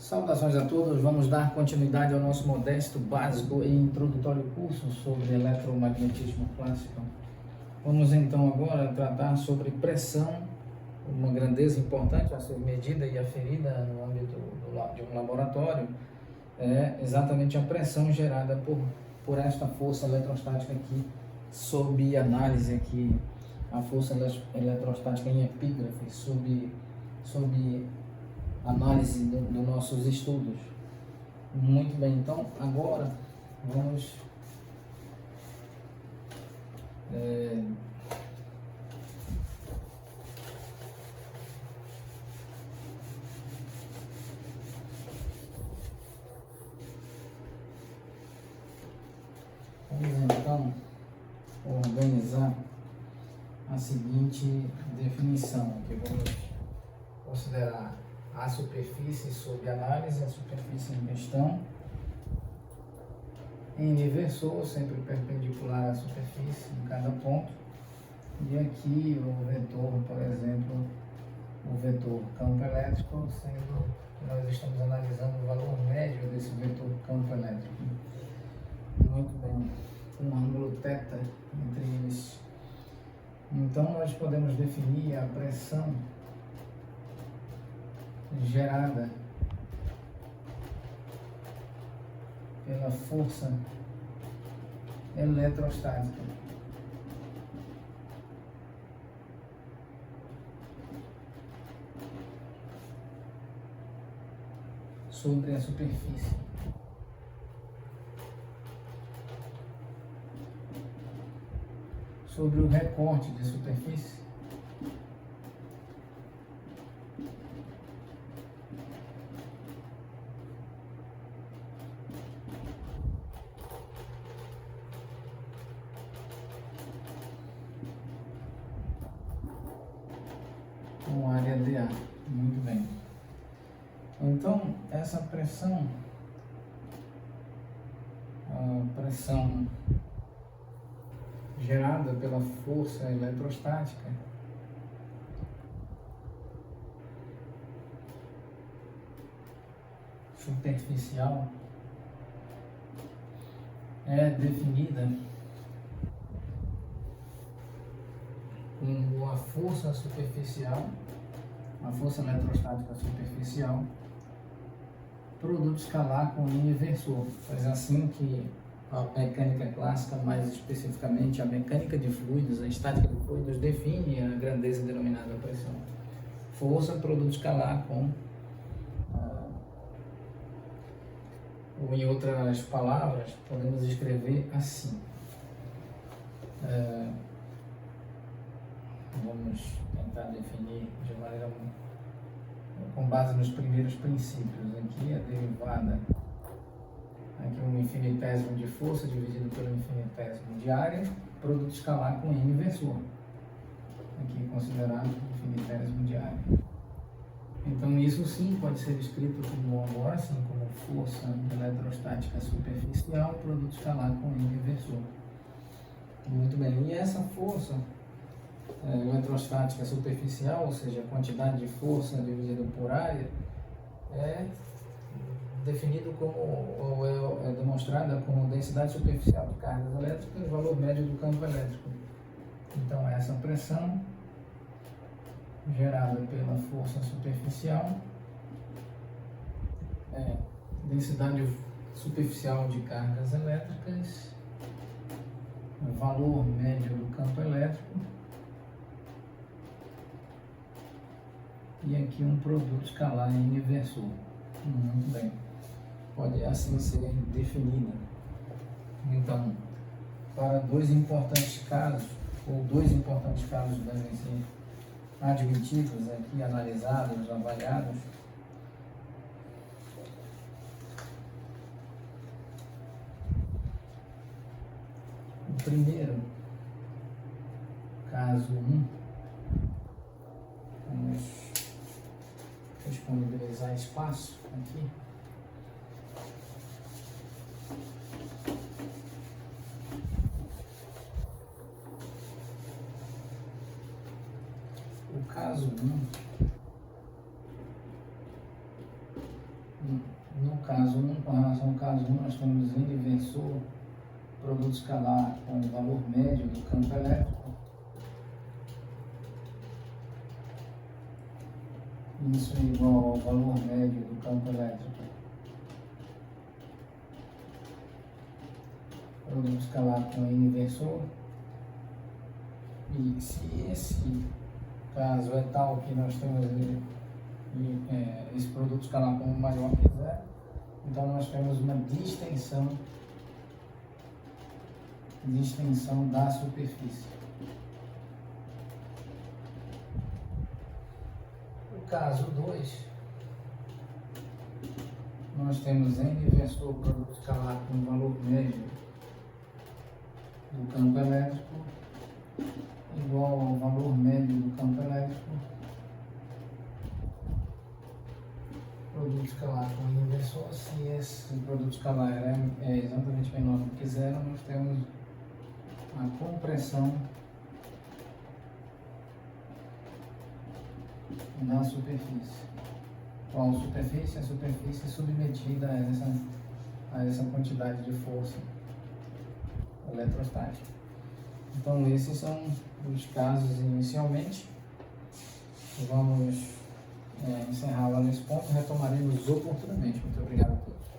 Saudações a todos, vamos dar continuidade ao nosso modesto, básico e introdutório curso sobre eletromagnetismo clássico. Vamos então agora tratar sobre pressão, uma grandeza importante a ser medida e aferida no âmbito de um laboratório, é exatamente a pressão gerada por esta força eletrostática aqui, sob análise aqui, a força eletrostática em epígrafe, sob análise dos nossos estudos. Muito bem, então agora vamos então organizar a seguinte definição, que vamos considerar a superfície sob análise, a superfície em questão, em inversor, sempre perpendicular à superfície em cada ponto, e aqui o vetor, por exemplo, o vetor campo elétrico, sendo que nós estamos analisando o valor médio desse vetor campo elétrico. Muito bem, um ângulo θ entre eles. Então nós podemos definir a pressão gerada pela força eletrostática sobre a superfície. Sobre o recorte de superfície com área dA. Muito bem. Então, essa pressão, a pressão gerada pela força eletrostática superficial é definida como a força superficial, a força eletrostática superficial, produto escalar com linha inversor. Pois é assim que a mecânica clássica, mais especificamente a mecânica de fluidos, a estática de fluidos, define a grandeza denominada pressão. Força, produto escalar com, ou em outras palavras, podemos escrever assim. Vamos tentar definir de maneira com base nos primeiros princípios. Aqui a derivada, aqui um infinitésimo de força dividido pelo infinitésimo de área, produto escalar com N inversor, aqui considerado infinitésimo de área. Então isso sim pode ser escrito como agora, assim como força eletrostática superficial, produto escalar com N inversor. Muito bem, e essa força eletrostática superficial, ou seja, a quantidade de força dividida por área, é definido como, ou é demonstrada como densidade superficial de cargas elétricas, valor médio do campo elétrico. Então essa pressão gerada pela força superficial é densidade superficial de cargas elétricas, valor médio do campo elétrico, e aqui um produto escalar em inversor. Muito bem, pode assim ser definida. Então, para dois importantes casos devem ser admitidos aqui, analisados, avaliados. O primeiro, caso 1, vamos disponibilizar espaço aqui. O caso 1 com relação ao caso 1, nós temos N inversor, produto escalar com o valor médio do campo elétrico. Isso é igual ao valor médio do campo elétrico. Produto escalar com N inversor. E se esse caso é tal que nós temos esse produto escalar como maior que zero, então nós temos uma distensão da superfície. No caso 2, nós temos N vezes o produto escalar com o valor médio do campo elétrico igual ao valor médio do campo elétrico, produto escalar com o inversor. Se esse produto escalar é exatamente menor do que zero, nós temos a compressão da superfície. Qual superfície? A superfície submetida a essa quantidade de força eletrostática. Então esses são os casos inicialmente. Vamos encerrar lá nesse ponto, retomaremos oportunamente. Muito obrigado a todos.